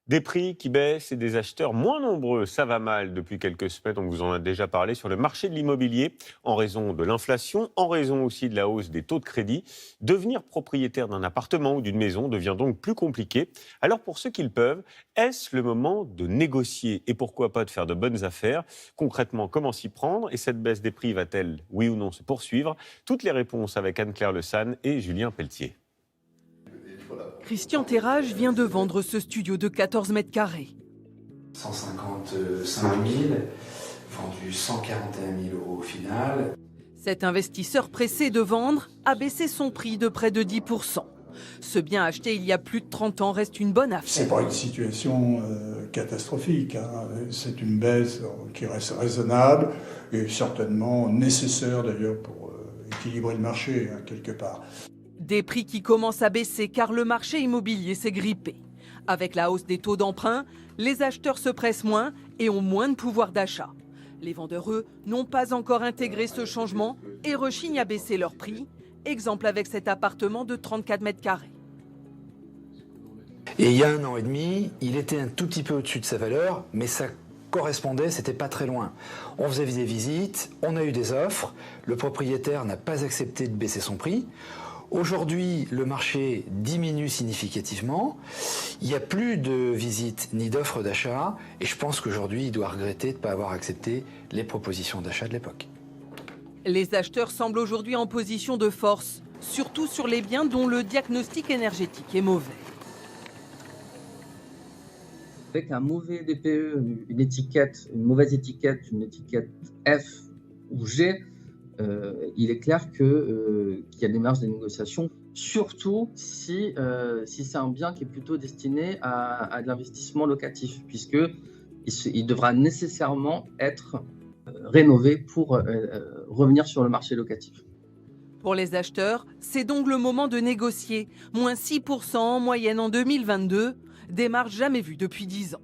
Des prix qui baissent et des acheteurs moins nombreux, ça va mal depuis quelques semaines. On vous en a déjà parlé sur le marché de l'immobilier, en raison de l'inflation, en raison aussi de la hausse des taux de crédit. Devenir propriétaire d'un appartement ou d'une maison devient donc plus compliqué. Alors pour ceux qui le peuvent, est-ce le moment de négocier et pourquoi pas de faire de bonnes affaires? Concrètement, comment s'y prendre? Et cette baisse des prix va-t-elle, oui ou non, se poursuivre? Toutes les réponses avec Anne-Claire Le San et Julien Pelletier. Christian Terrage vient de vendre ce studio de 14 mètres carrés. 155 000, vendu 141 000 euros au final. Cet investisseur pressé de vendre a baissé son prix de près de 10%. Ce bien acheté il y a plus de 30 ans reste une bonne C'est affaire. pas une situation catastrophique, hein. C'est une baisse qui reste raisonnable et certainement nécessaire d'ailleurs pour équilibrer le marché, hein, quelque part. Des prix qui commencent à baisser car le marché immobilier s'est grippé. Avec la hausse des taux d'emprunt, les acheteurs se pressent moins et ont moins de pouvoir d'achat. Les vendeurs, eux, n'ont pas encore intégré ce changement et rechignent à baisser leur prix. Exemple avec cet appartement de 34 mètres carrés. Et il y a 1 an et demi, il était un tout petit peu au-dessus de sa valeur, mais ça correspondait, c'était pas très loin. On faisait des visites, on a eu des offres, le propriétaire n'a pas accepté de baisser son prix. Aujourd'hui, le marché diminue significativement, il n'y a plus de visites ni d'offres d'achat, et je pense qu'aujourd'hui, il doit regretter de ne pas avoir accepté les propositions d'achat de l'époque. Les acheteurs semblent aujourd'hui en position de force, surtout sur les biens dont le diagnostic énergétique est mauvais. Avec un mauvais DPE, une étiquette, une mauvaise étiquette, une étiquette F ou G, il est clair qu'il y a des marges de négociation, surtout si c'est un bien qui est plutôt destiné à de l'investissement locatif, puisqu'il devra nécessairement être rénové pour revenir sur le marché locatif. Pour les acheteurs, c'est donc le moment de négocier. Moins 6% en moyenne en 2022, des marges jamais vues depuis 10 ans.